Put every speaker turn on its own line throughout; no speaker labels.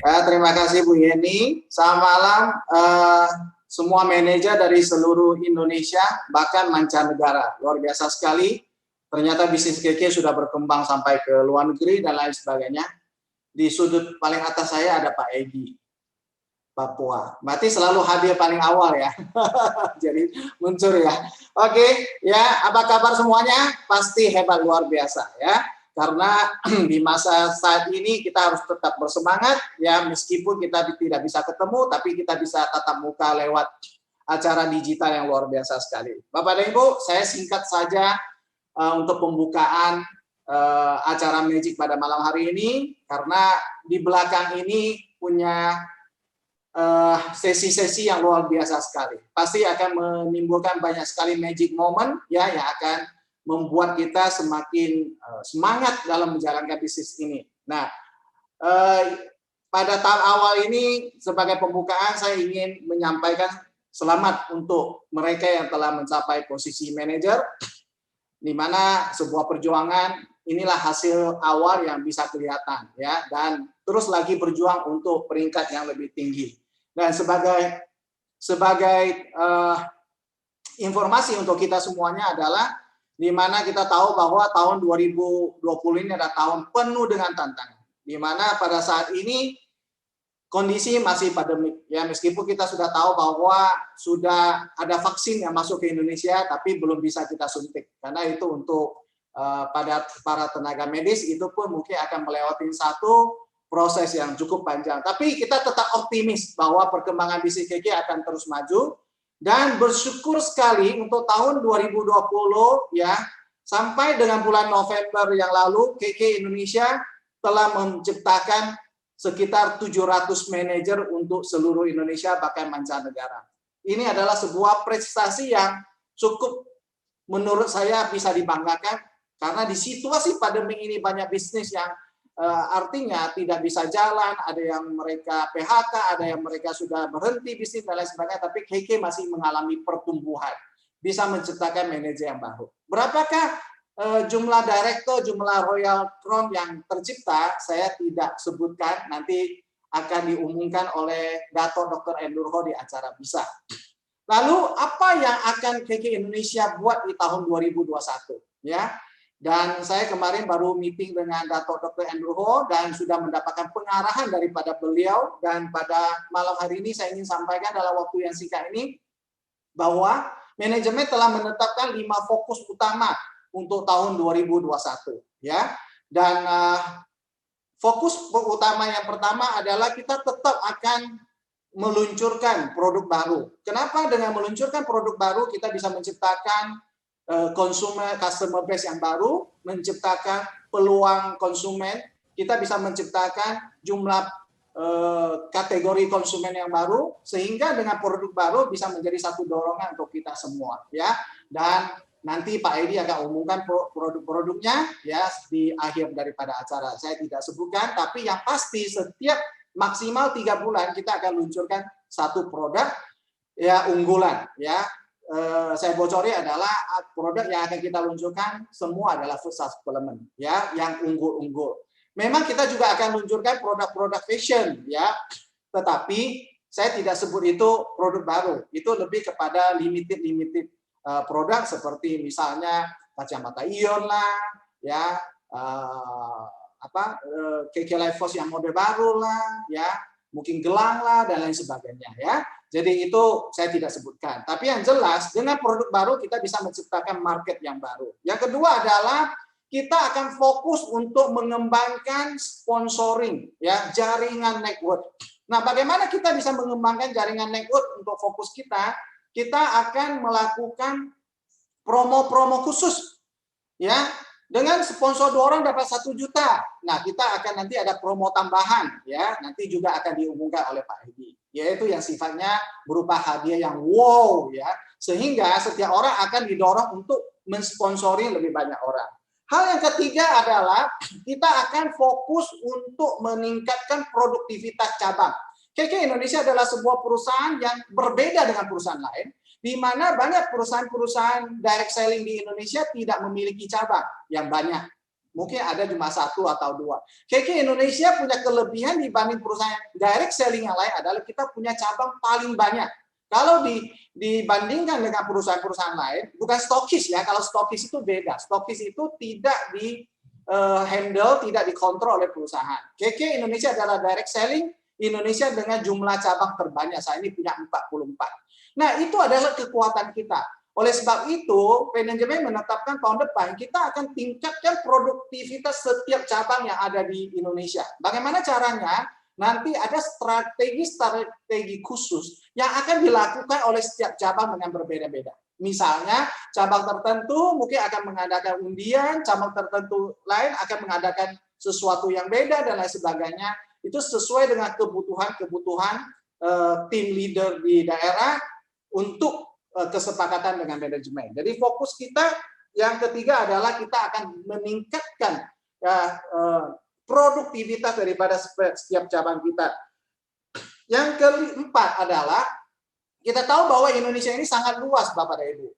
Terima kasih Bu Yeni. Selamat malam semua manajer dari seluruh Indonesia, bahkan mancanegara. Luar biasa sekali. Ternyata bisnis KK sudah berkembang sampai ke luar negeri dan lain sebagainya. Di sudut paling atas saya ada Pak Egi, Papua. Berarti selalu hadir paling awal ya. Jadi muncul ya. Oke, ya apa kabar semuanya? Pasti hebat luar biasa ya. Karena di masa saat ini kita harus tetap bersemangat ya, meskipun kita tidak bisa ketemu, tapi kita bisa tatap muka lewat acara digital yang luar biasa sekali. Bapak dan Ibu, saya singkat saja untuk pembukaan acara Magic pada malam hari ini, karena di belakang ini punya sesi-sesi yang luar biasa sekali. Pasti akan menimbulkan banyak sekali magic moment ya, yang akan membuat kita semakin semangat dalam menjalankan bisnis ini. Nah, pada tahap awal ini sebagai pembukaan saya ingin menyampaikan selamat untuk mereka yang telah mencapai posisi manajer, di mana sebuah perjuangan inilah hasil awal yang bisa kelihatan ya, dan terus lagi berjuang untuk peringkat yang lebih tinggi. Dan sebagai informasi untuk kita semuanya adalah di mana kita tahu bahwa tahun 2020 ini adalah tahun penuh dengan tantangan, di mana pada saat ini kondisi masih pandemik ya, meskipun kita sudah tahu bahwa sudah ada vaksin yang masuk ke Indonesia, tapi belum bisa kita suntik karena itu untuk pada para tenaga medis itu pun mungkin akan melewati satu proses yang cukup panjang. Tapi kita tetap optimis bahwa perkembangan bisnis KK akan terus maju. Dan bersyukur sekali untuk tahun 2020 ya, sampai dengan bulan November yang lalu KK Indonesia telah menciptakan sekitar 700 manajer untuk seluruh Indonesia bahkan mancanegara. Ini adalah sebuah prestasi yang cukup menurut saya bisa dibanggakan, karena di situasi pandemi ini banyak bisnis yang artinya tidak bisa jalan, ada yang mereka PHK, ada yang mereka sudah berhenti bisnis dan lain sebagainya, tapi KK masih mengalami pertumbuhan, bisa menciptakan manajer yang baru. Berapakah jumlah direktur, jumlah Royal Crown yang tercipta? Saya tidak sebutkan, nanti akan diumumkan oleh Dato Dr. Endurho di acara bisa. Lalu apa yang akan KK Indonesia buat di tahun 2021 ya? Dan saya kemarin baru meeting dengan Dato Dr. Endurho dan sudah mendapatkan pengarahan daripada beliau, dan pada malam hari ini saya ingin sampaikan dalam waktu yang singkat ini bahwa manajemen telah menetapkan 5 fokus utama untuk tahun 2021 ya. Dan fokus utama yang pertama adalah kita tetap akan meluncurkan produk baru. Kenapa? Dengan meluncurkan produk baru kita bisa menciptakan customer base yang baru, menciptakan peluang konsumen, kita bisa menciptakan jumlah kategori konsumen yang baru, sehingga dengan produk baru bisa menjadi satu dorongan untuk kita semua ya. Dan nanti Pak Edi akan umumkan produk-produknya ya di akhir daripada acara. Saya tidak sebutkan, tapi yang pasti setiap maksimal 3 bulan kita akan luncurkan satu produk ya unggulan ya. Saya bocori adalah produk yang akan kita luncurkan semua adalah food supplement ya, yang unggul-unggul. Memang kita juga akan luncurkan produk-produk fashion ya, tetapi saya tidak sebut itu produk baru. Itu lebih kepada limited produk, seperti misalnya kacamata ion lah ya, KK Life Force yang mode baru lah ya, mungkin gelang lah dan lain sebagainya ya. Jadi itu saya tidak sebutkan. Tapi yang jelas dengan produk baru kita bisa menciptakan market yang baru. Yang kedua adalah kita akan fokus untuk mengembangkan sponsoring ya, jaringan network. Nah, bagaimana kita bisa mengembangkan jaringan network untuk fokus kita? Kita akan melakukan promo-promo khusus ya. Dengan sponsor 2 orang dapat 1 juta. Nah, kita akan nanti ada promo tambahan ya, nanti juga akan diumumkan oleh Pak Edi, yaitu yang sifatnya berupa hadiah yang wow ya, sehingga setiap orang akan didorong untuk mensponsori lebih banyak orang. Hal yang ketiga adalah kita akan fokus untuk meningkatkan produktivitas cabang. KK Indonesia adalah sebuah perusahaan yang berbeda dengan perusahaan lain, di mana banyak perusahaan-perusahaan direct selling di Indonesia tidak memiliki cabang yang banyak. Mungkin ada cuma 1 atau 2. KK Indonesia punya kelebihan dibanding perusahaan direct selling yang lain adalah kita punya cabang paling banyak. Kalau dibandingkan dengan perusahaan-perusahaan lain, bukan stokis ya, kalau stokis itu beda. Stokis itu tidak di handle, tidak dikontrol oleh perusahaan. KK Indonesia adalah direct selling, Indonesia dengan jumlah cabang terbanyak. Saya ini punya 44. Nah, itu adalah kekuatan kita. Oleh sebab itu, manajemen menetapkan tahun depan kita akan tingkatkan produktivitas setiap cabang yang ada di Indonesia. Bagaimana caranya? Nanti ada strategi khusus yang akan dilakukan oleh setiap cabang dengan berbeda-beda. Misalnya, cabang tertentu mungkin akan mengadakan undian, cabang tertentu lain akan mengadakan sesuatu yang beda, dan lain sebagainya. Itu sesuai dengan kebutuhan tim leader di daerah untuk kesepakatan dengan manajemen. Jadi fokus kita yang ketiga adalah kita akan meningkatkan produktivitas daripada setiap cabang kita. Yang keempat adalah kita tahu bahwa Indonesia ini sangat luas, Bapak dan Ibu.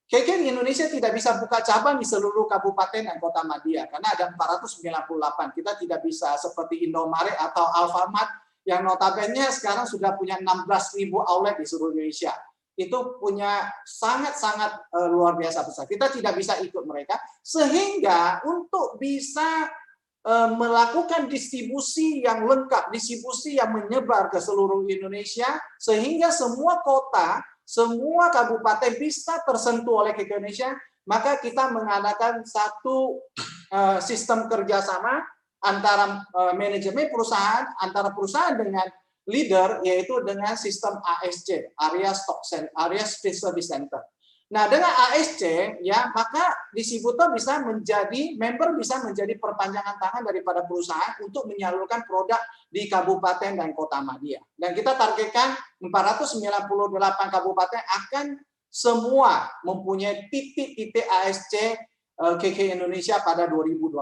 KK Indonesia tidak bisa buka cabang di seluruh kabupaten dan kota madya karena ada 498. Kita tidak bisa seperti Indomaret atau Alfamart yang notabene sekarang sudah punya 16.000 outlet di seluruh Indonesia. Itu punya sangat-sangat luar biasa besar. Kita tidak bisa ikut mereka, sehingga untuk bisa melakukan distribusi yang lengkap, distribusi yang menyebar ke seluruh Indonesia, sehingga semua kota, semua kabupaten bisa tersentuh oleh KK Indonesia, maka kita mengadakan satu sistem kerjasama antara manajemen perusahaan, antara perusahaan dengan leader, yaitu dengan sistem ASC, Area Stock Center, Area Service Center. Nah, dengan ASC, ya, maka distributor bisa menjadi, member bisa menjadi perpanjangan tangan daripada perusahaan untuk menyalurkan produk di kabupaten dan kota madya. Dan kita targetkan 498 kabupaten akan semua mempunyai titik-titik ASC KK Indonesia pada 2021.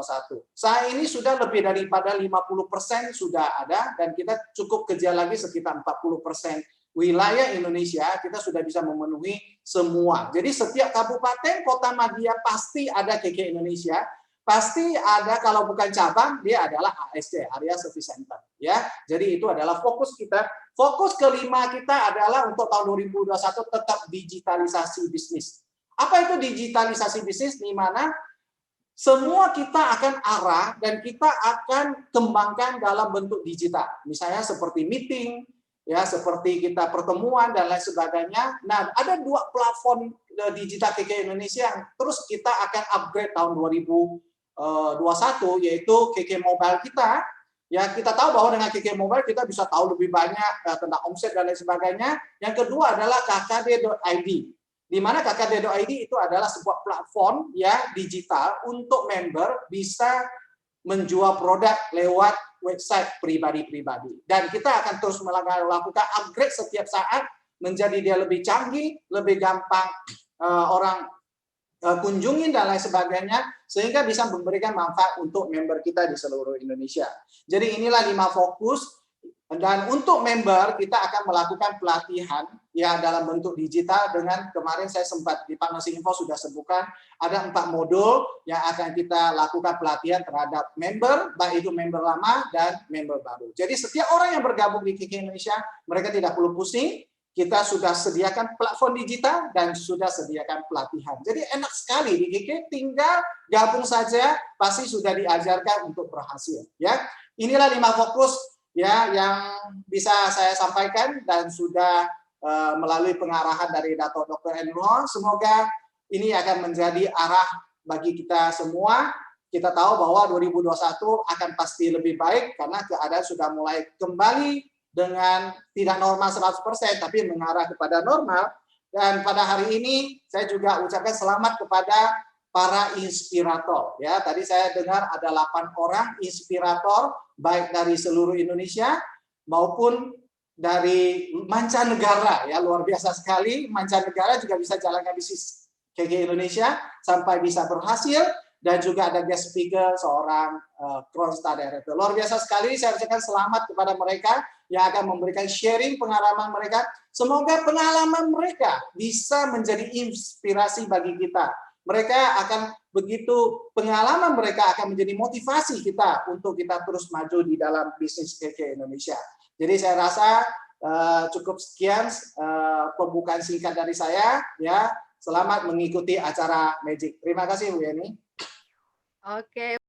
Saat ini sudah lebih daripada 50% sudah ada, dan kita cukup kerja lagi sekitar 40% wilayah Indonesia kita sudah bisa memenuhi semua. Jadi setiap kabupaten kota madya pasti ada KK Indonesia, pasti ada, kalau bukan cabang dia adalah ASC, Area Service Center, ya. Jadi itu adalah fokus kita. Fokus kelima kita adalah untuk tahun 2021 tetap digitalisasi bisnis. Apa itu digitalisasi bisnis? Di mana semua kita akan arah dan kita akan kembangkan dalam bentuk digital. Misalnya seperti meeting, ya, seperti kita pertemuan dan lain sebagainya. Nah, ada 2 platform digital KK Indonesia yang terus kita akan upgrade tahun 2021, yaitu KK Mobile kita. Ya, kita tahu bahwa dengan KK Mobile kita bisa tahu lebih banyak tentang omset dan lain sebagainya. Yang kedua adalah kkd.id. Di mana kkd.id itu adalah sebuah platform ya digital untuk member bisa menjual produk lewat website pribadi-pribadi. Dan kita akan terus melakukan upgrade setiap saat menjadi dia lebih canggih, lebih gampang orang kunjungin dan lain sebagainya, sehingga bisa memberikan manfaat untuk member kita di seluruh Indonesia. Jadi inilah 5 fokus. Dan untuk member kita akan melakukan pelatihan ya dalam bentuk digital, dengan kemarin saya sempat di Partnership Info sudah sebutkan ada 4 modul yang akan kita lakukan pelatihan terhadap member, baik itu member lama dan member baru. Jadi setiap orang yang bergabung di KK Indonesia, mereka tidak perlu pusing, kita sudah sediakan platform digital dan sudah sediakan pelatihan. Jadi enak sekali di KK, tinggal gabung saja pasti sudah diajarkan untuk berhasil. Ya, inilah 5 fokus ya yang bisa saya sampaikan dan sudah melalui pengarahan dari Dato' Dr. Enrol. Semoga ini akan menjadi arah bagi kita semua. Kita tahu bahwa 2021 akan pasti lebih baik karena keadaan sudah mulai kembali dengan tidak normal 100%, tapi mengarah kepada normal. Dan pada hari ini saya juga ucapkan selamat kepada para inspirator. Ya, tadi saya dengar ada 8 orang inspirator, baik dari seluruh Indonesia maupun dari mancanegara. Ya, luar biasa sekali. Mancanegara juga bisa jalankan bisnis KK Indonesia sampai bisa berhasil. Dan juga ada guest speaker seorang Crown Star Director. Luar biasa sekali. Saya ucapkan selamat kepada mereka yang akan memberikan sharing pengalaman mereka. Semoga pengalaman mereka bisa menjadi inspirasi bagi kita. mereka akan begitu pengalaman mereka akan menjadi motivasi kita untuk kita terus maju di dalam bisnis KK Indonesia. Jadi saya rasa cukup sekian pembukaan singkat dari saya ya. Selamat mengikuti acara Magic. Terima kasih Bu Yeni.
Oke.